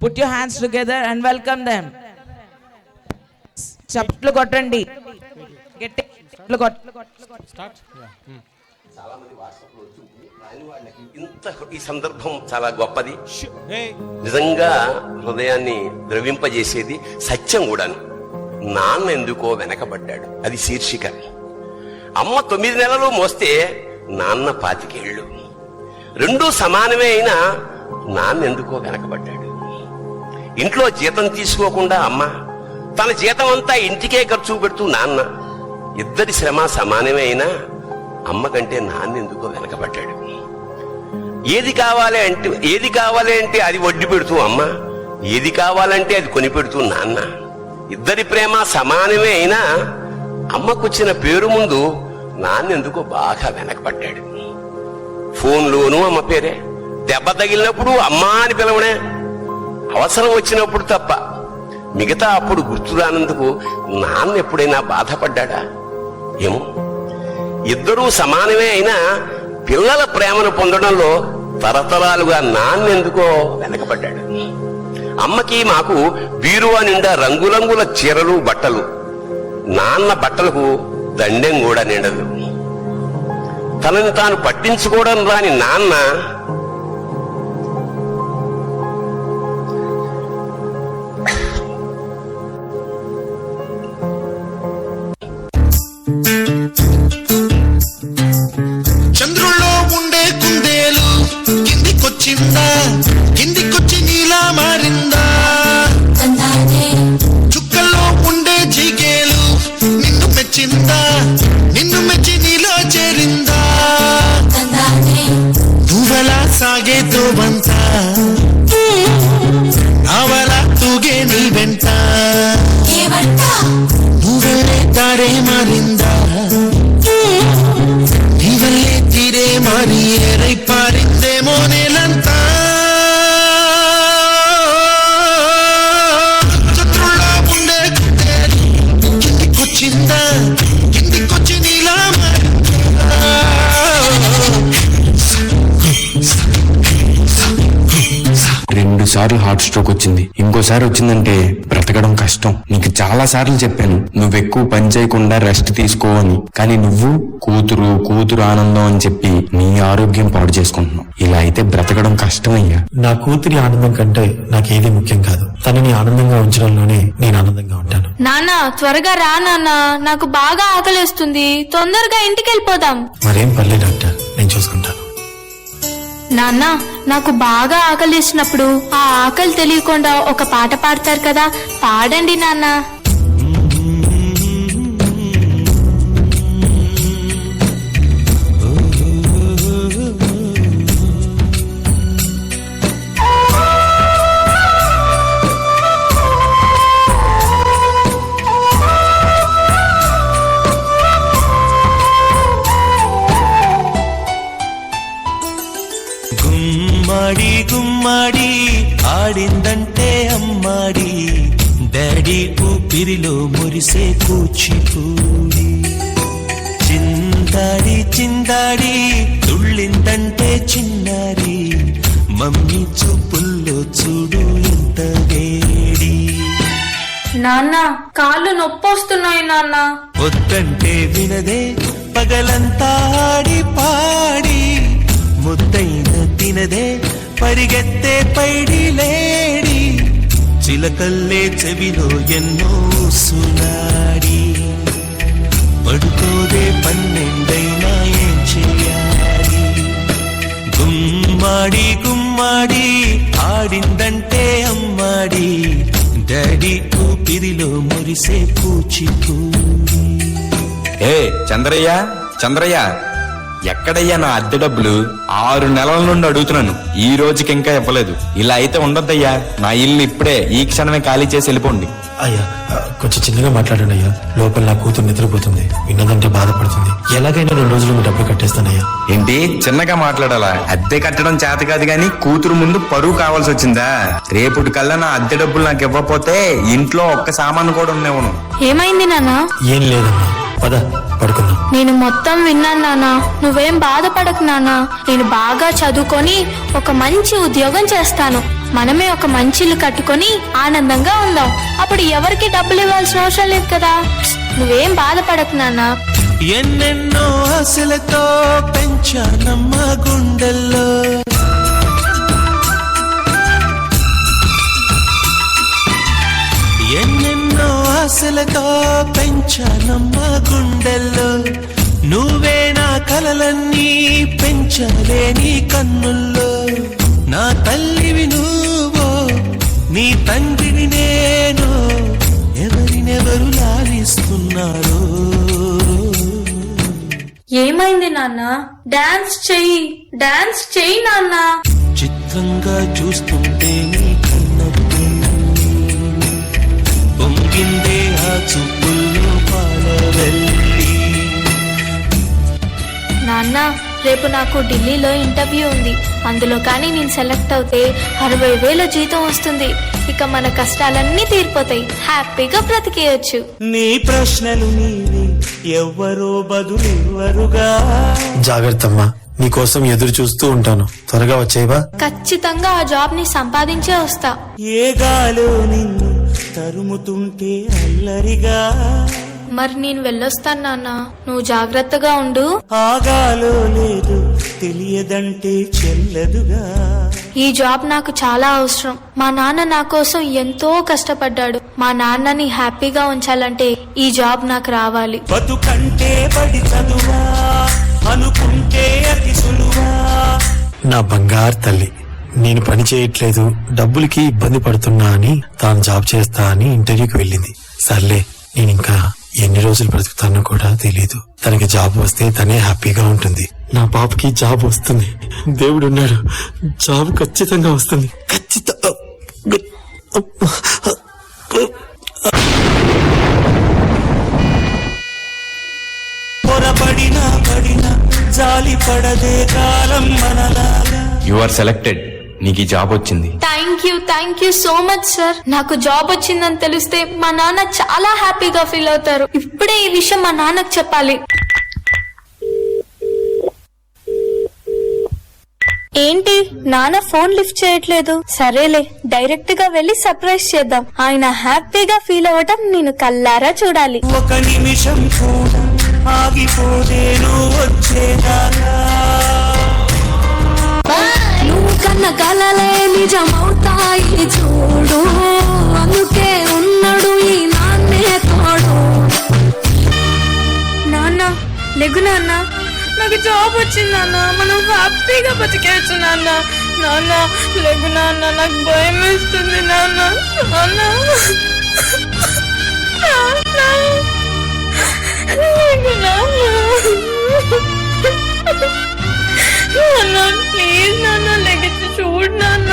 Put your hands together and welcome them. చప్పట్లు కొట్టండి. గట్టి చప్పట్లు కొట్టండి. స్టార్ట్. చాలా మంది వాట్సాప్లో వచ్చింది రాని వాళ్ళకి ఇంత ఈ సందర్భం చాలా గొప్పది, నిజంగా హృదయాన్ని ద్రవింపజేసేది, సత్యం కూడాను. నాన్న ఎందుకో వెనకబడ్డాడు, అది శీర్షిక. అమ్మ 9 నెలలు మోస్తే నాన్న 25 ఏళ్ళు. రెండూ సమానమే అయినా నాన్న ఎందుకో వెనకబడ్డాడు. ఇంట్లో జీతం తీసుకోకుండా అమ్మ, తన జీతం అంతా ఇంటికే ఖర్చు పెడుతూ నాన్న, ఇద్దరి శ్రమ సమానమే అయినా అమ్మ కంటే నాన్న ఎందుకో వెనకబడ్డాడు. ఏది కావాలి అంటే అది వడ్డీ పెడుతూ అమ్మ, ఏది కావాలంటే అది కొని పెడుతూ నాన్న. ఇద్దరి ప్రేమ సమానమే అయినా అమ్మకొచ్చిన పేరు ముందు నాన్న ఎందుకో బాగా వెనకబడ్డాడు. ఫోన్లోనూ అమ్మ పేరే, దెబ్బ తగిలినప్పుడు అమ్మా అని పిలవనే, అవసరం వచ్చినప్పుడు తప్ప మిగతా అప్పుడు గుర్తురానందుకు నాన్న ఎప్పుడైనా బాధపడ్డా ఏమో. ఇద్దరూ సమానమే అయినా పిల్లల ప్రేమను పొందడంలో తరతరాలుగా నాన్న ఎందుకో వెనకబడ్డాడు. అమ్మకి మాకు బీరువా నిండా రంగురంగుల చీరలు బట్టలు, నాన్న బట్టలకు దండెం కూడా నిండదు. తనని తాను పట్టించుకోవడం రాని నాన్న చంద్రుల్లో ఉండే కుందేలు కిందికొచ్చిందా, కిందికొచ్చి నీలా మారిందా. చుక్కల్లో ఉండే జీగేలు నిన్ను మెచ్చిందా, నిన్ను మెచ్చి నీలో చేరిందా. నువ్వెలా సాగే తోవంత, నావలా తూగే నీ వెంట. నువ్వెళ్ళే దారే మారిందా, నీవల్లే తీరే మారి ఏరై పారిందేమో నేలంతా. చతురులా ఉండే కిందికొచ్చిందా, కిందికొచ్చి నీలా మారిందా. 2 సార్లు హార్ట్ స్ట్రోక్ వచ్చింది. ఇంకోసారి వచ్చిందంటే బ్రతకడం కష్టం. నీకు చాలా సార్లు చెప్పాను నువ్వెక్కువ పని చేయకుండా రెస్ట్ తీసుకో అని, కానీ నువ్వు కూతురు ఆనందం అని చెప్పి నీ ఆరోగ్యం పాడు చేసుకుంటున్నావు. ఇలా అయితే బ్రతకడం కష్టమయ్యా. నా కూతురి ఆనందం కంటే నాకేది ముఖ్యం కాదు. తనని ఆనందంగా ఉంచడంలోనే నేను ఆనందంగా ఉంటాను. నాన్న త్వరగా రా నాన్న, నాకు బాగా ఆకలిస్తుంది, తొందరగా ఇంటికి వెళ్ళిపోదాం. మరేం పర్లేదు డాక్టర్, నేను చూసుకుంటాను. నాన్న నాకు బాగా ఆకలిస్తున్నప్పుడు ఆ ఆకలి తెలియకుండా ఒక పాట పాడతారు కదా, పాడండి నాన్న. గుమ్మాడి గుమ్మాడి ఆడిందంటే అమ్మాడి, డాడీ ఊపిరిలో మురిసే కూచిపూడి. చిందాడి చిందాడి తుళ్ళిందంటే చిన్నారి, మమ్మీ చూపుల్లో చూడు ఇంత వేడి. నాన్న కాళ్ళు నొప్పొస్తున్నాయి నాన్న. వద్దంటే వినదే పగలంతా ఆడి పాడి, ముద్దైన తినదే పరిగెత్తే పైడి లేడి. చిలకల్లే చెవిలో ఎన్నో సునాడి, పడుకోదే 12 ఏం చెయ్యాలి. గుమ్మాడి గుమ్మాడి ఆడిందంటే అమ్మాడి, డాడీ ఊపిరిలో మురిసే కూచిపూడి. ఏ చంద్రయ్య ఎక్కడయ్యా నా అద్దె డబ్బులు? 6 నెలల నుండి అడుగుతున్నాను, ఈ రోజుకి ఇంకా ఇవ్వలేదు. ఇలా అయితే ఉండొద్దయ్యా. నా ఇల్లు ఇప్పుడే ఈ క్షణమే ఖాళీ చేసి వెళ్ళిపోండి. అయ్యా కొంచెం చిన్నగా మాట్లాడండి అయ్యా, లోపల నా కూతురు నిద్రపోతుంది, విన్నదంటే బాధపడుతుంది. ఎలాగైనా 2 రోజులు మీ డబ్బులు కట్టేస్తానయ్యా. ఏంటి చిన్నగా మాట్లాడాలా? అద్దె కట్టడం చేత కాదు గాని కూతురు ముందు పరువు కావాల్సి వచ్చిందా? రేపటి కల్లా నా అద్దె డబ్బులు నాకు ఇవ్వకపోతే ఇంట్లో ఒక్క సామాను కూడా ఉండేవను. ఏమైంది నాన్న? ఏం లేదమ్మా, పద పడుకుందాం. నేను మొత్తం విన్నాను నాన్న, నువ్వేం బాధపడకు నాన్న. నేను బాగా చదువుకొని ఒక మంచి ఉద్యోగం చేస్తాను, మనమే ఒక మంచి ఇల్లు కట్టుకొని ఆనందంగా ఉందాం. అప్పుడు ఎవరికి డబ్బులు ఇవ్వాల్సిన అవసరం లేదు కదా. నువ్వేం బాధపడకు నాన్న. ఎన్నెన్నో ఆశలతో పెంచానమ్మ గుండెల్లో, ఎన్నెన్నో ఆశలతో పెంచానమ్మ గుండెల్లో, నువ్వే నా కలలన్నీ పెంచలే నీ కన్నుల్లో. నా తల్లివి నువ్వో, నీ తండ్రిని నేను, ఎవరినెవరు లాలిస్తున్నారో. ఏమైంది నాన్న? డాన్స్ చెయ్యి నాన్న. చిత్రంగా చూస్తుంటే నీ కన్నప్పుడు పొంగిందే ఆ చూపుల్లో పాలవెల్లి. నాన్న, రేపు నాకు ఢిల్లీలో ఇంటర్వ్యూ ఉంది. అందులో కానీ నేను సెలెక్ట్ అవుతే 60,000 జీతం వస్తుంది. ఇక మన కష్టాలన్నీ తీరిపోతాయి. హ్యాపీగా బ్రతికేయచ్చు. నీ ప్రశ్నలు నీవి, ఎవ్వరో బదులెవ్వరుగా. జాగ్రత్తమ్మా, నీకోసం ఎదురు చూస్తూ ఉంటాను. త్వరగా వచ్చేవా? ఖచ్చితంగా ఆ జాబ్ ని సంపాదించే వస్తా. ఏ గాలో నిన్ను తరుముతుంటే అల్లరిగా. మరి నేను వెళ్ళొస్తాను నాన్న, నువ్వు జాగ్రత్తగా ఉండు. ఆగాలో లేదు తెలియదంటే చెల్లదుగా. ఈ జాబ్ నాకు చాలా అవసరం. మా నాన్న నా కోసం ఎంతో కష్టపడ్డాడు. మా నాన్నని హ్యాపీగా ఉంచాలంటే ఈ జాబ్ నాకు రావాలి. బతుకంటే పడి చదువా, అనుకుంటే అతి సులువా. నా బంగారు తల్లి, నేను పని చేయట్లేదు, డబ్బులకి ఇబ్బంది పడుతున్నా అని తాను జాబ్ చేస్తా అని ఇంటర్వ్యూకి వెళ్ళింది. సర్లే, నేను ఇంకా ఎన్ని రోజులు బ్రతుకుతానో కూడా తెలీదు. తనకి జాబ్ వస్తే తనే హ్యాపీగా ఉంటుంది. నా పాపకి జాబ్ వస్తుంది. దేవుడు ఉన్నాడు, జాబ్ ఖచ్చితంగా వస్తుంది. పొరపడినా పడినా జాలి పడదే కాలం మనలాగా. You are selected. నీకు ఈ జాబ్ వచ్చింది. Thank you so much sir. నాకు జాబ్ వచ్చిందని తెలిస్తే మా నాన్న చాలా హ్యాపీగా ఫీల్ అవుతారు. ఇప్పుడే ఈ విషయం మా నాన్నకు చెప్పాలి. ఏంటి నాన్న ఫోన్ లిఫ్ట్ చేయట్లేదు? సరేలే, డైరెక్ట్ గా వెళ్లి సర్ప్రైజ్ చేద్దాం. ఆయన హ్యాపీగా ఫీల్ అవ్వటం నేను కల్లారా చూడాలి. ఒక నిమిషం కూడా ఆగిపోదేను వచ్చేదాకా. నువ్వు కన్న కలలే నిజమవుతాయి చూడు, అందుకే ఉన్నాడు ఈ నాన్నే తోడు. నాన్న లెగు నాన్న, నాకు జాబ్ వచ్చింది నాన్న, మనం హ్యాపీగా బతికేయచ్చు నాన్న. నాన్న లెగు నాన్న, నాకు భయం వేస్తుంది నాన్న. నాన్న లెగు నాన్న, ప్లీజ్ నాన్న లెగిసి చూడు నాన్న.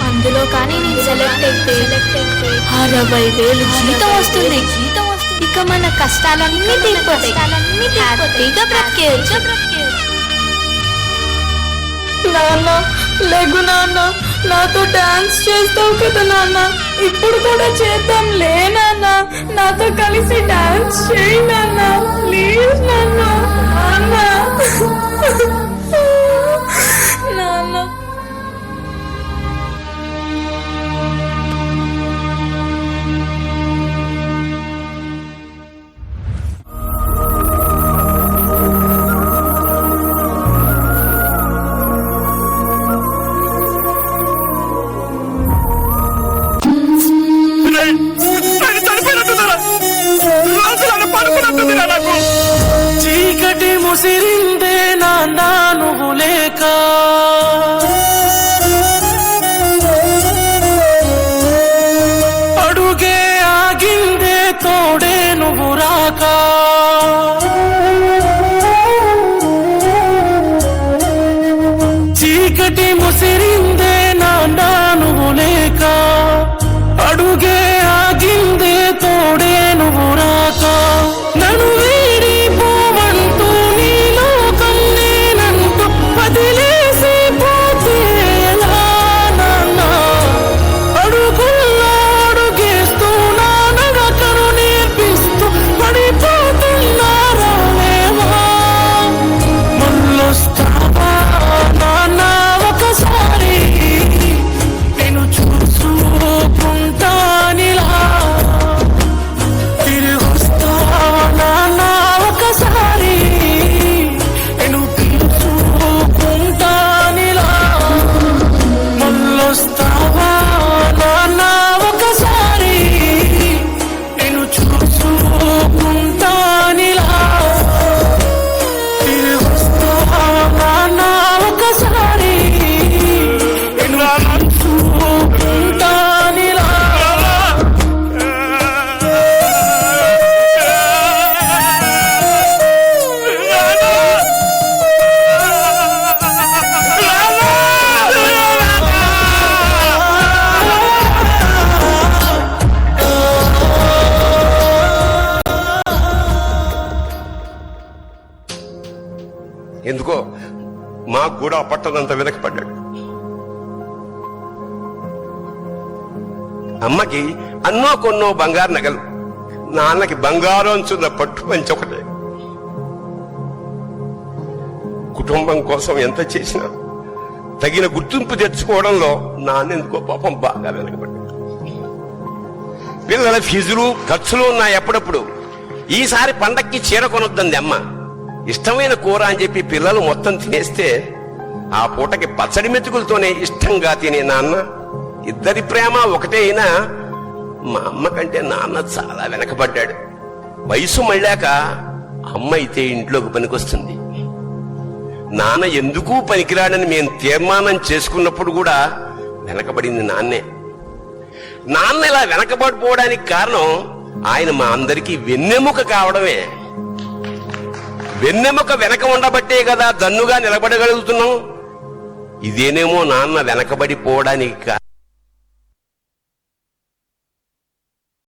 అందులో కానీ నేను సెలెక్ట్ అయితే 60,000 జీతం వస్తుంది. ఇక మన కష్టాలన్నీ తీరిపోతాయి. హ్యాపీగా బ్రతికేయచ్చు. నాన్న లెగు నాన్న, నాతో డాన్స్ చేస్తావు కదా నాన్న, ఇప్పుడు కూడా చేద్దాం లే నాన్న. నాతో కలిసి డాన్స్ చేయి నాన్న, ప్లీజ్ నాన్న. నాన్న నాన్న చీకటి ముసిరిందే నాన్న నాకు కూడా పట్టనంత వెనకపడ్డాడు. అమ్మకి అన్నో కొన్నో బంగారు నగలు, నాన్నకి బంగారు అంచున్న పట్టు పంచి ఒకటే. కుటుంబం కోసం ఎంత చేసినా తగిన గుర్తింపు తెచ్చుకోవడంలో నాన్నెందుకో పాపం బాగా వెనకబడ్డాడు. పిల్లల ఫీజులు ఖర్చులు ఉన్నాయి ఎప్పుడప్పుడు. ఈసారి పండక్కి చీర కొనొద్దంది అమ్మ. ఇష్టమైన కూర అని చెప్పి పిల్లలు మొత్తం తినేస్తే ఆ పూటకి పచ్చడి మెతుకులతోనే ఇష్టంగా తినే నాన్న. ఇద్దరి ప్రేమ ఒకటే అయినా మా అమ్మ కంటే నాన్న చాలా వెనకబడ్డాడు. వయసు మళ్ళాక అమ్మ అయితే ఇంట్లోకి పనికొస్తుంది. నాన్న ఎందుకు పనికిరాడని మేము తీర్మానం చేసుకున్నప్పుడు కూడా వెనకబడింది నాన్నే. నాన్న ఇలా వెనకబడిపోవడానికి కారణం ఆయన మా అందరికీ వెన్నెముక కావడమే. వెన్నెముక వెనక ఉండబట్టే కదా దన్నుగా నిలబడగలుగుతున్నాం. ఇదేనేమో నాన్న వెనకబడిపోవడానికి